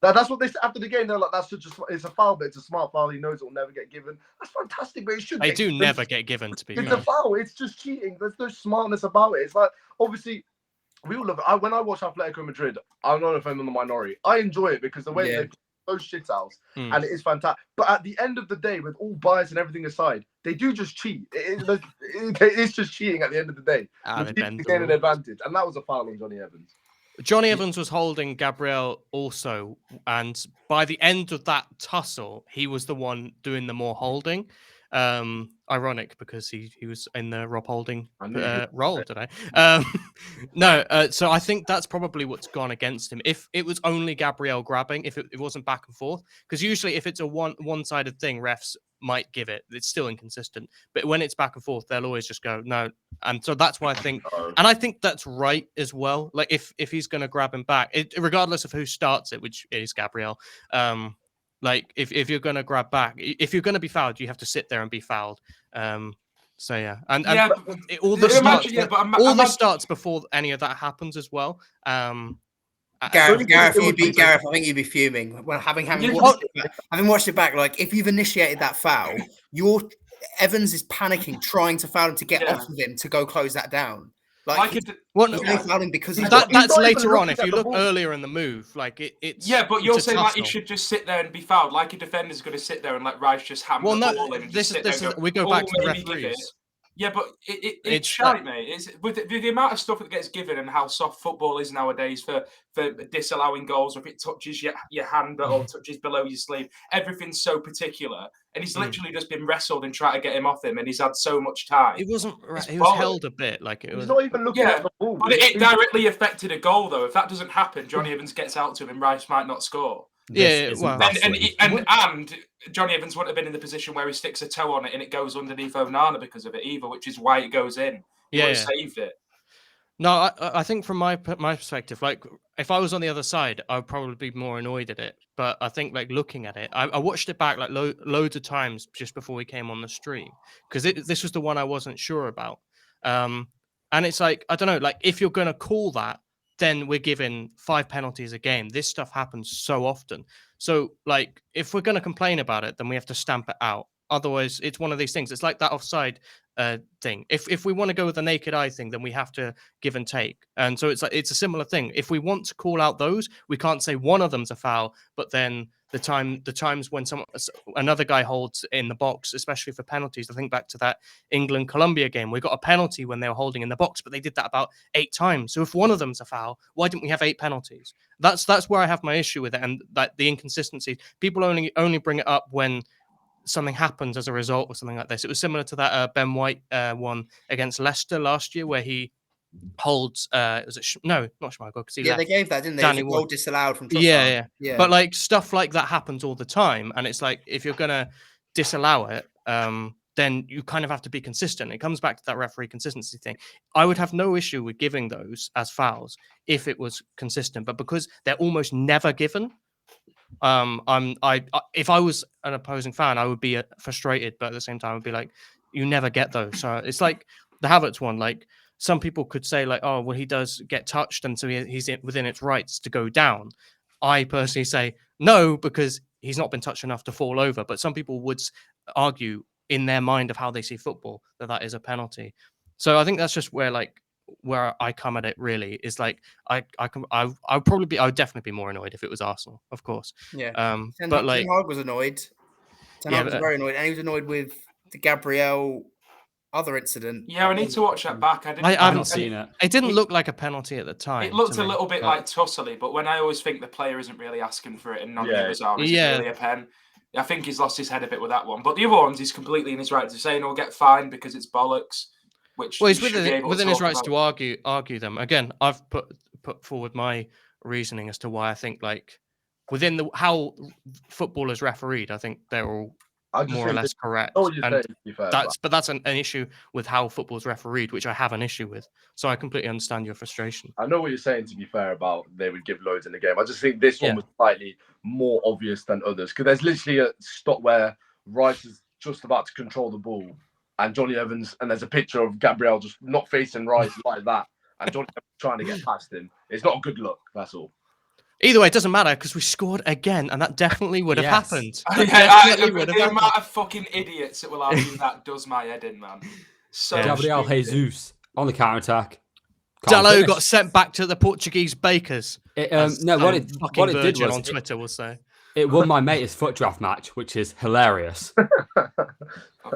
That's what they said after the game. They're like, it's a foul, but it's a smart foul. He knows it will never get given. That's fantastic, but it should. They do never get given, to be fair. It's a foul. It's just cheating. There's no smartness about it. It's like, obviously, we all love it. When I watch Atletico Madrid, I'm not a fan of the minority. I enjoy it because the way they play those shit outs, and it is fantastic. But at the end of the day, with all bias and everything aside, they do just cheat. It's just cheating at the end of the day. They gain an advantage, and that was a foul on Johnny Evans. Johnny Evans was holding Gabriel also, and by the end of that tussle, he was the one doing the more holding. Ironic because he was in the Rob Holding role today. So I think that's probably what's gone against him. If it was only Gabriel grabbing, if it wasn't back and forth, because usually if it's a one-sided thing, refs might give it. It's still inconsistent. But when it's back and forth, they'll always just go no. And so that's why I think, and I think that's right as well. Like if he's going to grab him back, regardless of who starts it, which is Gabriel. Like if you're going to grab back, if you're going to be fouled, you have to sit there and be fouled. So yeah, and all this starts before any of that happens as well. Gareth, I think you'd be fuming when having watched it back. Like if you've initiated that foul, Evans is panicking, trying to foul him to get off of him to go close that down. Like fouling because that's later on. If you look earlier in the move, like it's but you're saying like he should just sit there and be fouled, like a defender's going to sit there and let Rice just hammer the ball in. And we go back to the referees. Yeah, but it's shite, mate. It's with the amount of stuff that gets given and how soft football is nowadays for disallowing goals, or if it touches your hand or touches below your sleeve, everything's so particular. And he's literally just been wrestled and tried to get him off him, and he's had so much time. It wasn't. He was held a bit like it was. He's not even looking at the ball. But it directly affected a goal, though. If that doesn't happen, Johnny Evans gets out to him, and Rice might not score. And Johnny Evans wouldn't have been in the position where he sticks a toe on it and it goes underneath Onana because of it either, which is why it goes in. He would have saved it. No, I think from my perspective, like if I was on the other side, I would probably be more annoyed at it. But I think like looking at it, I watched it back like loads of times just before we came on the stream because this was the one I wasn't sure about. And it's like, I don't know, like if you're going to call that, then we're given 5 penalties a game. This stuff happens so often. So, like, if we're going to complain about it, then we have to stamp it out. Otherwise, it's one of these things. It's like that offside thing. If we want to go with the naked eye thing, then we have to give and take. And so it's a similar thing. If we want to call out those, we can't say one of them's a foul, but then the times when another guy holds in the box, especially for penalties. I think back to that England-Colombia game. We got a penalty when they were holding in the box, but they did that about 8 times. So if one of them's a foul, why didn't we have 8 penalties? That's where I have my issue with it, and that the inconsistency. People only bring it up when something happens as a result or something like this. It was similar to that Ben White one against Leicester last year, where he holds not Schmeichel because they gave that, didn't they? Danny Goal disallowed from yeah. But like stuff like that happens all the time, and it's like if you're gonna disallow it, then you kind of have to be consistent. It comes back to that referee consistency thing. I would have no issue with giving those as fouls if it was consistent, but because they're almost never given, if I was an opposing fan, I would be frustrated, but at the same time, I would be like, you never get those. So it's like the Havertz one, like some people could say like, oh, well, he does get touched, and so he's within its rights to go down. I personally say no, because he's not been touched enough to fall over. But some people would argue in their mind of how they see football that is a penalty. So I think that's just where I come at it. Really, is like I would definitely be more annoyed if it was Arsenal, of course. Yeah. But like, Ten Hag was annoyed. Ten Hag was very annoyed, and he was annoyed with the Gabriel other incident. Yeah, I need to watch that back. I haven't seen it. It didn't look like a penalty at the time. It looked a little bit like tussly, but when I always think the player isn't really asking for it, and none of the others are, it's really a pen. I think he's lost his head a bit with that one. But the other ones, he's completely in his right to say, and he'll get fined because it's bollocks. Which he's within his rights to argue them. Again, I've put forward my reasoning as to why I think like within how football is refereed, I think they're all more or less correct. That's an issue with how football is refereed, which I have an issue with. So I completely understand your frustration. I know what you're saying, to be fair, about they would give loads in the game. I just think this one was slightly more obvious than others, because there's literally a stop where Rice is just about to control the ball and Johnny Evans, and there's a picture of Gabriel just not facing Rice like that, and Johnny Evans trying to get past him. It's not a good look, that's all. Either way, it doesn't matter because we scored again, and that definitely would have happened. The amount of fucking idiots that will argue that does my head in, man. So Gabriel Jesus on the counter attack. Dalot got sent back to the Portuguese bakers. What it did was on Twitter will say it won my mate his foot draft match, which is hilarious.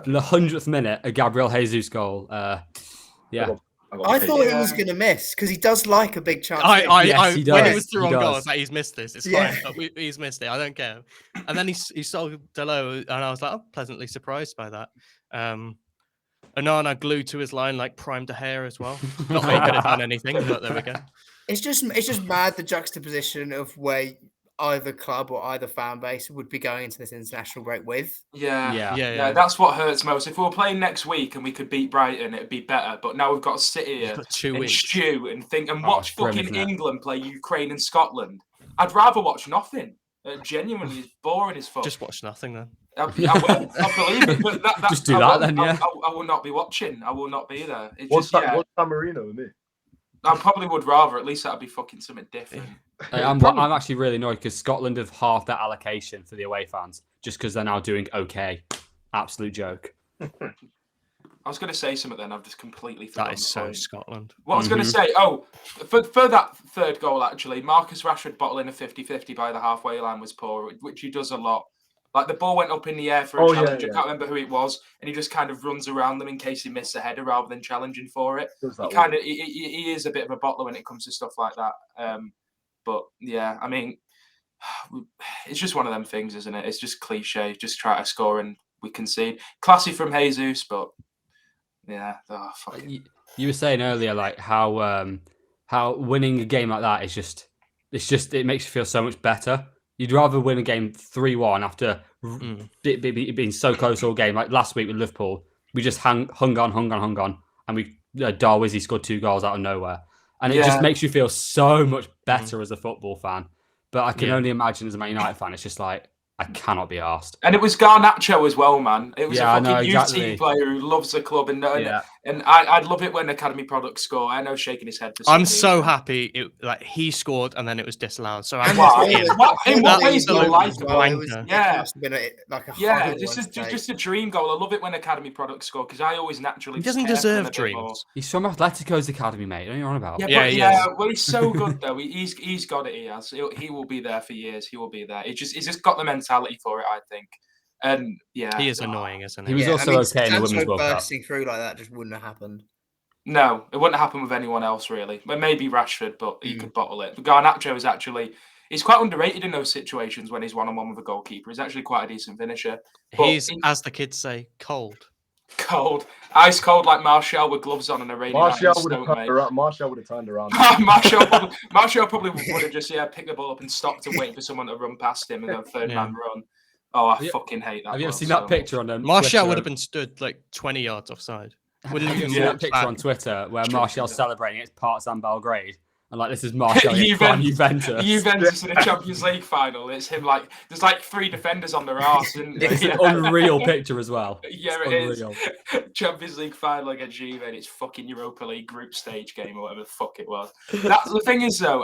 The 100th minute, a Gabriel Jesus goal. I thought he was going to miss because he does like a big chance. Yes, he does. When he was through on goal, I was like, he's missed this. It's fine. But he's missed it. I don't care. And then he sold Dalot, and I was like, pleasantly surprised by that. Onana glued to his line like Prime De Gea as well. Not that he could have done anything, but there we go. It's just mad, the juxtaposition of where either club or either fan base would be going into this international break with. Yeah. That's what hurts most. If we were playing next week and we could beat Brighton, it'd be better. But now we've got to sit here and stew and think and watch fucking England play Ukraine and Scotland. I'd rather watch nothing. Genuinely, it's boring as fuck. Just watch nothing then. I will. I believe it. But just do that then. Yeah. I will not be watching. I will not be there. What's San Marino with me? I probably would rather. At least that'd be fucking something different. I'm actually really annoyed because Scotland have halved that allocation for the away fans just because they're now doing okay. Absolute joke. I was going to say something then. I've just completely forgotten. That is so Scotland. What I was going to say, for that third goal, actually, Marcus Rashford bottling a 50-50 by the halfway line was poor, which he does a lot. Like the ball went up in the air for a challenge. I can't remember who it was, and he just kind of runs around them in case he missed a header rather than challenging for it. He is a bit of a bottler when it comes to stuff like that. But yeah, I mean, it's just one of them things, isn't it? It's just cliche. Just try to score and we concede. Classy from Jesus, but yeah. You were saying earlier, like how winning a game like that is it makes you feel so much better. You'd rather win a game 3-1 after being so close all game. Like last week with Liverpool, we just hung on, and Darwizzy scored 2 goals out of nowhere. And it just makes you feel so much better as a football fan. But I can only imagine as a Man United fan, it's just like, I cannot be arsed. And it was Garnacho as well, man. It was a fucking youth team player who loves the club. And I'd love it when academy products score. I know shaking his head. I'm so happy he scored and then it was disallowed. So just a dream goal. I love it when academy products score because I always naturally. He doesn't deserve dreams. He's from Atletico's academy, mate. What are you on about? Well, he's so good though. He's got it. He has. He will be there for years. He will be there. He's just got the mentality for it, I think. And he is annoying, isn't he? He was also okay in the Women's World Cup. Bursting through like that just wouldn't have happened. No, it wouldn't happen with anyone else really. But maybe Rashford, but he could bottle it. But Garnacho is he's quite underrated in those situations when he's one-on-one with a goalkeeper. He's actually quite a decent finisher. He's, as the kids say, cold. Ice cold like Martial with gloves on and a rainy night. Martial would have turned around. Martial probably would have just picked the ball up and stopped and waited for someone to run past him and then third man run. Oh, I fucking hate that. Have you ever seen that picture on Martial would have been stood like 20 yards offside. Have you seen that picture on Twitter where Martial's celebrating it's Partizan Belgrade And like, this is Martial against Juventus. Juventus in a Champions League final. It's him like, there's like 3 defenders on their arse. It's an unreal picture as well. Yeah, it's is. Champions League final against Juve, and it's fucking Europa League group stage game or whatever the fuck it was. That's the thing is though,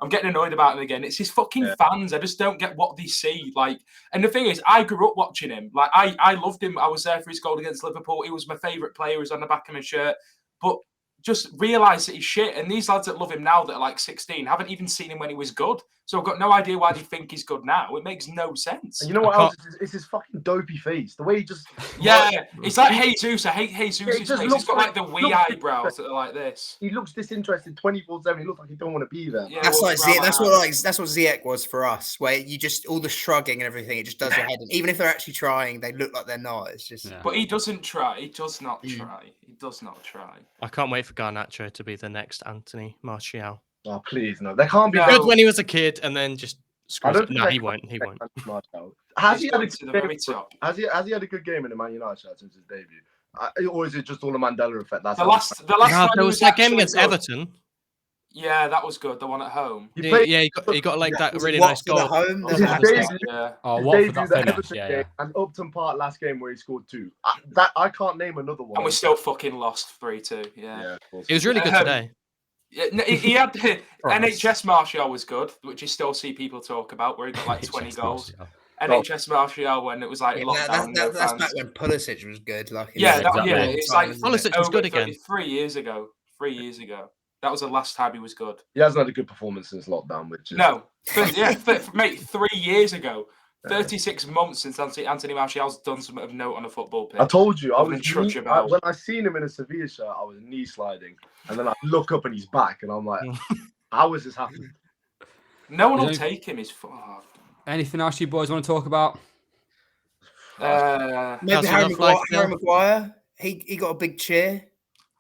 I'm getting annoyed about him again. It's his fucking fans. I just don't get what they see. Like, and the thing is, I grew up watching him. Like, I loved him. I was there for his goal against Liverpool. He was my favourite player. He was on the back of my shirt. But just realise that he's shit. And these lads that love him now that are like 16 haven't even seen him when he was good. So I've got no idea why they think he's good now. It makes no sense. And you know what else? It's his fucking dopey face. The way he just... Yeah, it's like Jesus. I hate Jesus' face. He's got like the wee eyebrows that are like this. He looks disinterested 24/7. He looks like he don't want to be there. Yeah, that's like that's what Ziyech was for us, where you just all the shrugging and everything, it just does your head in. Even if they're actually trying, they look like they're not. It's just. But he doesn't try. He does not try. He does not try. I can't wait for Garnacho to be the next Anthony Martial. Oh please, no! There can't be. Good when he was a kid, and then just. No, he won't. He won't. Has he had a good game in the Man United shirt since his debut? Or is it just all a Mandela effect? That's the last there was that game against Everton. Yeah, that was good. The one at home. He got like that really nice goal. Home? Watford that finish. Yeah. And Upton Park last game where he scored 2. I can't name another one. And we still fucking lost 3-2. Yeah. It was really good today. Yeah, he had NHS Martial was good, which you still see people talk about, where he got like 20 goals. NHS Martial when it was like lockdown. That's back when Pulisic was good. Like it's like Pulisic was good again. 3 years ago. 3 years ago. That was the last time he was good. He hasn't had a good performance since lockdown, which is mate, 3 years ago. 36 months since Anthony Martial's done something of note on a football pitch. I told you, when I seen him in a Sevilla shirt, I was knee sliding, and then I look up and he's back, and I'm like, how is this happening? No one will take him. He's anything else you boys want to talk about? Maybe Harry Maguire. He got a big cheer.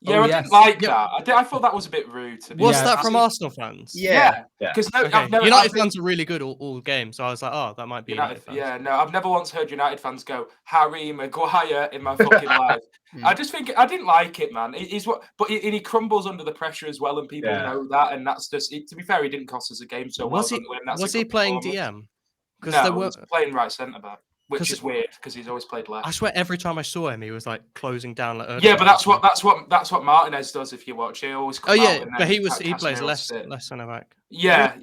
Yeah, I didn't like that. I thought that was a bit rude. Was that from Arsenal fans? Yeah. Because United fans are really good all game, so I was like, oh, that might be United fans. Yeah, no, I've never once heard United fans go Harry Maguire in my fucking life. I just think I didn't like it, man. But he crumbles under the pressure as well, and people know that. And that's just to be fair, he didn't cost us a game. So was he playing DM? Because he was playing right centre back. Which is weird because he's always played left. I swear, every time I saw him, he was like closing down. Like, yeah, but that's what Martinez does. If you watch, he always. But he plays less centre back. Yeah.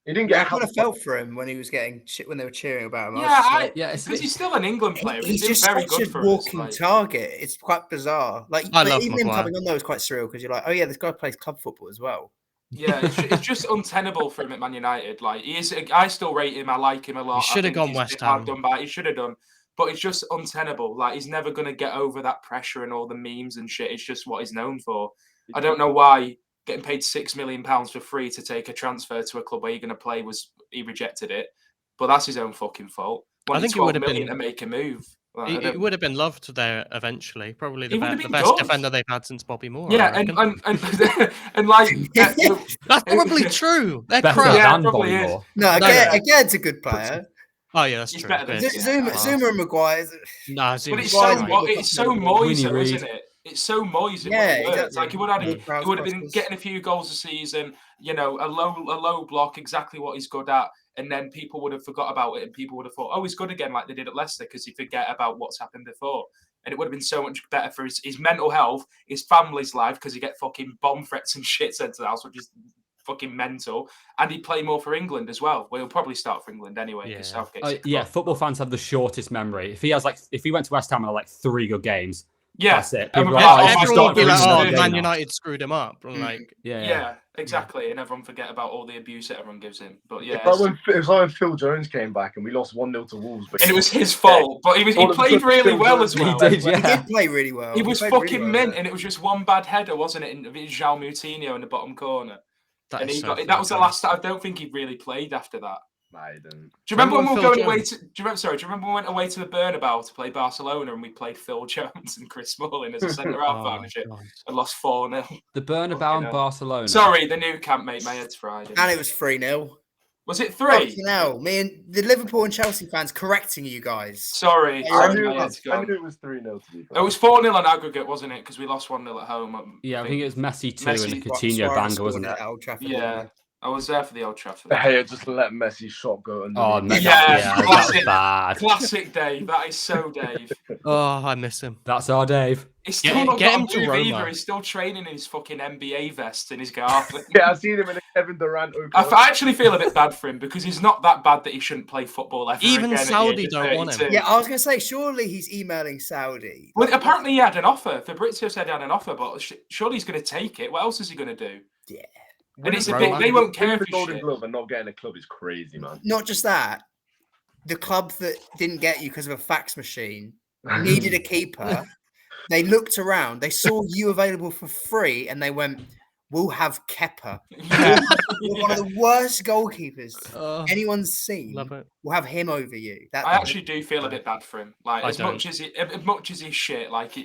He didn't get. I kind of felt for him when he was getting when they were cheering about him. Because he's still an England player. He's just very good for walking target. It's quite bizarre. Like even him coming on there was quite surreal because you're like, oh yeah, this guy plays club football as well. Yeah, it's just untenable for him at Man United. Like I still rate him. I like him a lot. He should have gone West Ham. He should have done, but it's just untenable. Like he's never going to get over that pressure and all the memes and shit. It's just what he's known for. I don't know why getting paid £6 million for free to take a transfer to a club where you're going to play he rejected it. But that's his own fucking fault. I think it would have been to make a move. It would have been loved there eventually. Probably the best defender they've had since Bobby Moore. Yeah, and like that's probably true. They're crap. Yeah, probably is. No, Again's a good player. Oh yeah, that's true. Zuma and Maguire. Nah, but it's so Moiser, isn't it? It's so Moiser. Yeah, exactly. Like he would have been getting a few goals a season. You know, a low block, exactly what he's good at. And then people would have forgot about it, and people would have thought, "Oh, he's good again," like they did at Leicester, because you forget about what's happened before. And it would have been so much better for his mental health, his family's life, because he get fucking bomb threats and shit sent to the house, which is fucking mental. And he'd play more for England as well. Well, he'll probably start for England anyway. Yeah. Football fans have the shortest memory. If he went to West Ham and had like 3 good games. Yeah, that's it. Everyone would be like, Man United screwed him up. Like, yeah, exactly. And everyone forget about all the abuse that everyone gives him. But yeah, it was like when Phil Jones came back and we lost 1-0 to Wolves. And it was his fault, but he played really well as well. He did play really well. He was fucking mint, and it was just one bad header, wasn't it? And it was João Moutinho in the bottom corner. And that was the last time. I don't think he really played after that. I didn't. Do you remember when we were going away to? Do you remember we went away to the Bernabeu to play Barcelona and we played Phil Jones and Chris Smalling as a centre half partnership and lost 4-0. The Bernabeu and Barcelona. Sorry, the new camp, mate. My head's fried. And it was 3-0. Was it 3? Now, me and the Liverpool and Chelsea fans correcting you guys. Sorry. I knew it was 3-0 to be fair. It was 4-0 on aggregate, wasn't it? Because we lost 1-0 at home. Yeah, I think it was Messi 2 and a Messi- Coutinho Suarez banger, scored wasn't it it? at Old Trafford, Yeah. I was there for the Old Trafford. De Gea just let Messi's shot go under. Oh, the- Yeah, that classic. was bad. Classic Dave. That is so Dave. Oh, I miss him. That's our Dave. He's still Get not him got to a move Roma. either. He's still training in his fucking NBA vest in his garden. Yeah, I've seen him in a Kevin Durant. I actually feel a bit bad for him because he's not that bad that he shouldn't play football ever Even again at the Saudi age of don't want him. 32. Yeah, I was going to say, surely he's emailing Saudi. Well, apparently he had an offer. Fabrizio said he had an offer, but surely he's going to take it. What else is he going to do? Yeah. And it's a Roma. bit. They won't care Winning if the he Golden shit. Glove and not getting a club is crazy, man. Not just that, the club that didn't get you because of a fax machine needed a keeper. They looked around, they saw you available for free, and they went, "We'll have Kepa." Yeah. One of the worst goalkeepers Oh, anyone's seen. love it. We'll have him over you. I actually do feel a bit bad for him. Like I as don't. much as he's shit, like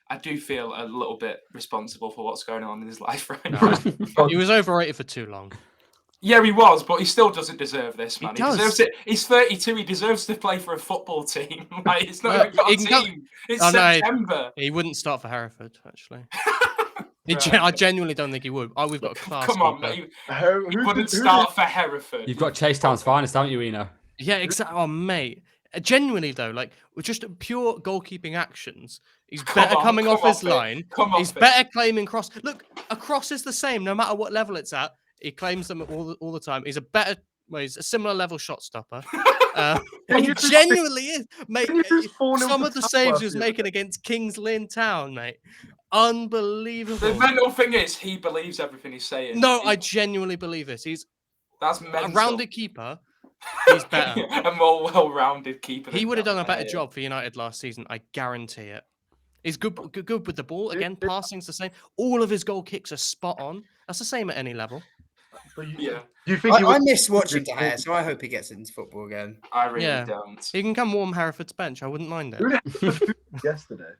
I do feel a little bit responsible for what's going on in his life right now. He was overrated for too long. Yeah, he was, but he still doesn't deserve this, man. He does. deserves it. He's 32. He deserves to play for a football team. Like it's not Well, even got a he can go- team. It's Oh, no, September. He wouldn't start for Hereford, actually. Right. I genuinely don't think he would. Oh, we've got a class. Come on, keeper. mate. Who He wouldn't start for Hereford. You've got Chase Town's finest, haven't you, Eno? Yeah, exactly. Oh, mate. Genuinely, though, like, with just pure goalkeeping actions, he's better coming off his line. He's better claiming cross. Look, a cross is the same no matter what level it's at. He claims them all the time. He's a better, well, he's a similar level shot stopper. He genuinely is, mate. Some of the saves he was making against Kings Lynn Town, mate. Unbelievable. The mental thing is, he believes everything he's saying. No, I genuinely believe this. He's That's a mental. rounded keeper. He's better. A more well-rounded keeper. He than would have done a that, better yeah. job for United last season. I guarantee it. He's good with the ball. Again, passing's the same. All of his goal kicks are spot on. That's the same at any level. Yeah, Do you think I miss watching De Gea, so I hope he gets into football again. I really Yeah. don't. He can come warm Hereford's bench. I wouldn't mind Who it. did Hereford beat yesterday?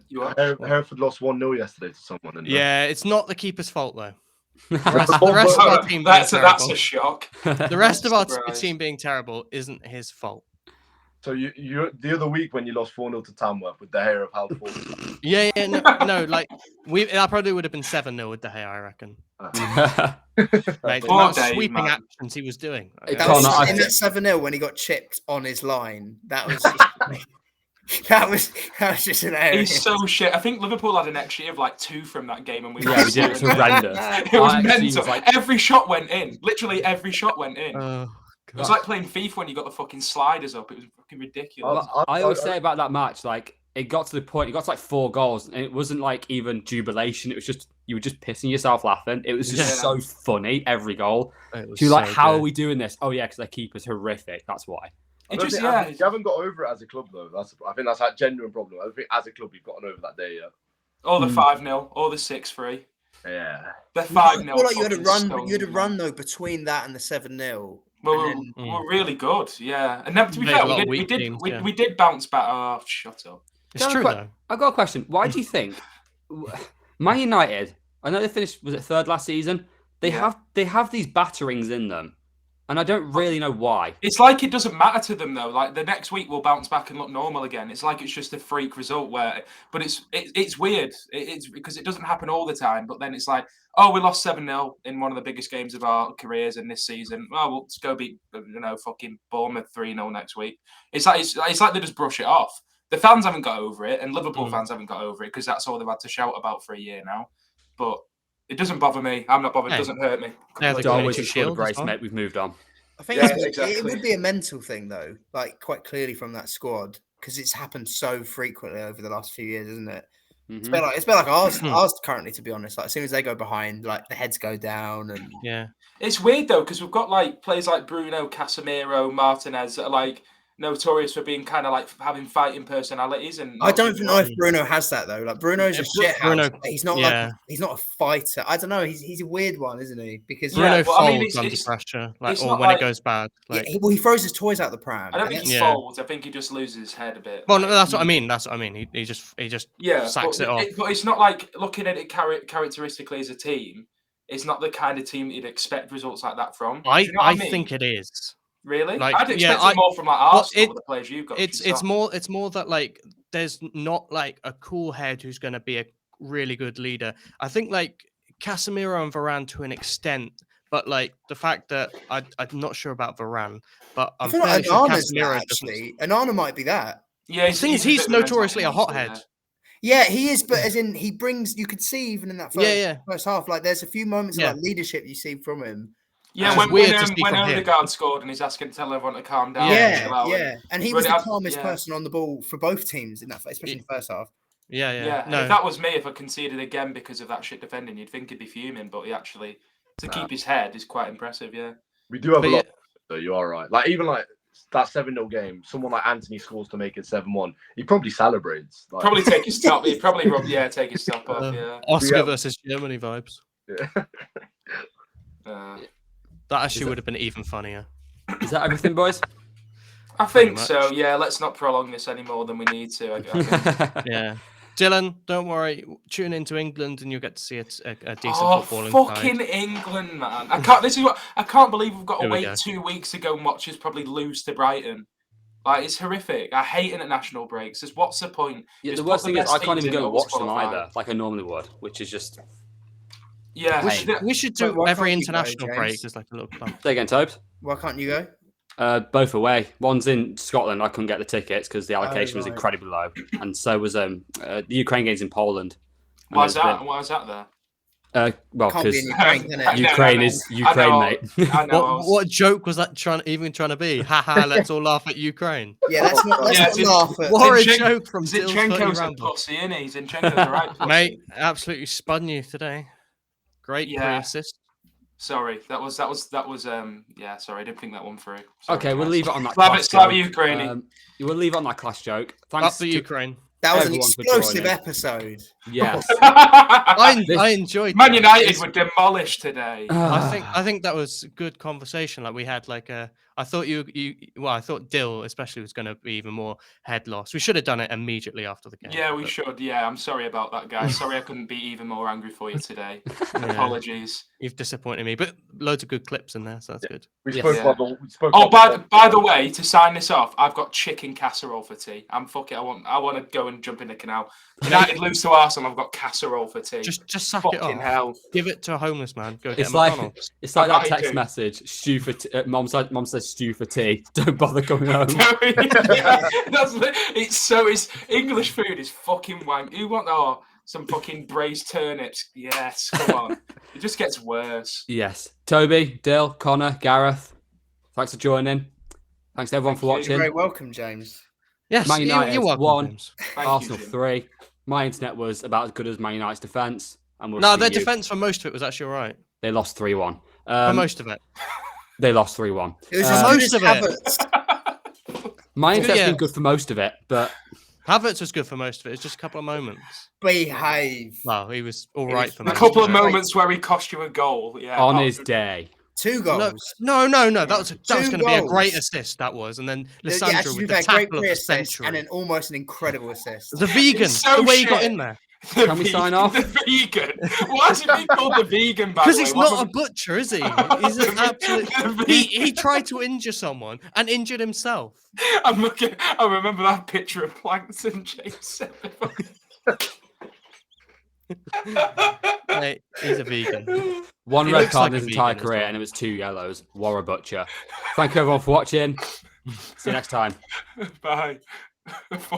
You are? Hereford lost 1-0 yesterday to someone. And Yeah, it's not the keeper's fault though. The The rest of our team being That's terrible. a shock. The rest of our Surprise. team being terrible isn't his fault. So you the other week when you lost 4-0 to Tamworth with De Gea of held forward. Yeah, no, like that probably would have been 7-0 with De Gea, I reckon. Mate, the Poor amount of Dave, sweeping man. actions he was doing. It That Connor, was I in think- that 7-0 when he got chipped on his line. That was that was just an area. He's so shit. I think Liverpool had an XG of like 2 from that game, and we Yeah, we did. It was horrendous. It was I actually mental. was like- Every shot went in. Literally every shot went in. Oh, It was like playing FIFA when you got the fucking sliders up. It was fucking ridiculous. Well, I always say about that match, like it got to the point, it got to like 4 goals, and it wasn't like even jubilation. It was just you were just pissing yourself laughing. It was just Yeah. so funny every goal. it was So you're like, so how are good. we doing this? Oh yeah, because their keeper's horrific. That's why. I It don't just, think- yeah. you haven't got over it as a club though. I think that's a genuine problem. I don't think as a club you've gotten over that day yet. Or the 5-0, or the 6-3. Yeah. The I 5-0. feel like you had a fucking run. stoned You had a me, run man. though between that and the 7-0. Well, and we were really good, yeah. And then to be Made a fair, lot of we weak did, teams, yeah. we did bounce back. Oh, shut up. It's Can I true que- though. I've got a question. Why do you think Man United? I know they finished, was it 3rd last season? They Yeah. have these batterings in them, and I don't really know why. It's like it doesn't matter to them though. Like the next week we'll bounce back and look normal again. It's like it's just a freak result but it's weird. It's because it doesn't happen all the time. But then it's like, oh, we lost 7-0 in one of the biggest games of our careers in this season. Well, we'll just go beat fucking Bournemouth 3-0 next week. It's like they just brush it off. The fans haven't got over it, and Liverpool fans haven't got over it because that's all they've had to shout about for a year now. But it doesn't bother me. I'm not bothered. It Hey. doesn't hurt me. They're the Darwin's Community just Shield full of as grace, well. mate. We've moved on. I think Yeah, it exactly. would be a mental thing though, like quite clearly from that squad, because it's happened so frequently over the last few years, isn't it? It's Mhm. a bit like ours currently, to be honest. Like as soon as they go behind, like the heads go down, and Yeah. It's weird though because we've got like players like Bruno, Casemiro, Martinez that are like notorious for being kind of like having fighting personalities. And I don't know if Bruno has that though. Like Bruno's a shit house. Bruno- But he's not yeah. like he's not a fighter. I don't know. He's a weird one, isn't he? Because Yeah, Bruno well, I mean, folds under it's- pressure, like, it's or not when like- it goes bad. Like, he throws his toys out the pram. I don't and think he Yeah. folds. I think he just loses his head a bit. well, no, that's what I mean. That's what I mean. He just Yeah, sacks but it off. But it's not like looking at it characteristically as a team. is not the kind of team you'd expect results like that from. I Do you know what I mean? think it is. Really? Like, I'd expect it more from like Arsenal with the players you've got. It's more that like there's not like a cool head who's going to be a really good leader. I think like Casemiro and Varane to an extent, but like the fact that I'm not sure about Varane, but I'm fairly sure Casemiro actually. Onana might be that. Yeah, the thing is, he's notoriously a hothead. Yeah, he is, but as in he brings, you could see even in that first half, like there's a few moments of like leadership you see from him. Yeah, when Odegaard scored and he's asking to tell everyone to calm down. Yeah, and he was the calmest person on the ball for both teams in that, especially in the first half. Yeah. No. If that was me, if I conceded again because of that shit defending, you'd think he'd be fuming, but he actually, to keep his head, is quite impressive. Yeah, we do have a lot. So you are right. Like even like that 7-0 game, someone like Anthony scores to make it 7-1. He probably celebrates. Like... Probably take his top. He'd probably take his top off. Yeah. Oscar versus Germany vibes. Yeah. That actually would have been even funnier. Is that everything, boys? I think so. Yeah. Let's not prolong this any more than we need to. I think. Yeah. Dylan, don't worry. Tune into England and you'll get to see a decent footballing fucking side. England, man! I can't believe we've got to wait 2 weeks to go and watch us probably lose to Brighton. Like it's horrific. I hate international breaks. What's the point? Yeah, the worst thing is I can't even go and watch them either, like I normally would, which is just. Yeah, we should do every international break as like a little club. Say again, Tobes. Why can't you go? Both away. One's in Scotland. I couldn't get the tickets because the allocation was incredibly low, and so was the Ukraine games in Poland. Why is that? Why is that there? Well, because Ukraine is Ukraine, mate. What joke was that trying to be? Haha, let's all laugh at Ukraine. Yeah, let's not laugh at. What a joke from Zinchenko's a pussy, isn't he? Zinchenko's the right pussy. Mate, absolutely spun you today. Great pre-assist. Sorry, that was sorry, I didn't think that one through. Sorry, okay, we'll leave it on that. Slava Ukraine. We'll leave it on that class joke. Thanks to Ukraine. That was an explosive episode. Yes. I enjoyed Man United were demolished today. I think that was good conversation. Like we had I thought I thought Dill especially was going to be even more head loss. We should have done it immediately after the game. Yeah, we should. Yeah, I'm sorry about that, guys. Sorry I couldn't be even more angry for you today. Apologies. You've disappointed me, but loads of good clips in there, so that's good. We spoke by the way, to sign this off, I've got chicken casserole for tea. I want to go and jump in the canal. United lose to Arsenal. I've got casserole for tea. Just suck it off. Hell. Give it to a homeless man. Go get it's like that text message. Stew for mom says stew for tea. Don't bother coming home. It's English food is fucking wank. You want some fucking braised turnips? Yes, come on. It just gets worse. Yes, Toby, Dill, Connor, Gareth. Thanks for joining. Thanks to everyone for watching. You're very welcome, James. Yes, Man United you're welcome, 1, James. Arsenal 3. My internet was about as good as Man United's defence. Their defence for most of it was actually all right. They lost 3-1. For most of it. They lost 3-1. It was most of it. My internet's been good for most of it, but Havertz was good for most of it. It's just a couple of moments. Behave. Well, he was all right for a couple of moments where he cost you a goal. Yeah, on his day. 2 goals. No. That was going to be a great assist. That was, and then Lissandro with the tackle of the century, and then almost an incredible assist. The vegan, the way he got in there. Can we sign off? The vegan. Why is he being called the vegan? Because he's not a butcher, is he? He's an absolute. He tried to injure someone and injured himself. I remember that picture of Plankton, James said. Mate, he's a vegan. One red card in his entire career, and it was 2 yellows. What a butcher. Thank you everyone for watching. See you next time. Bye.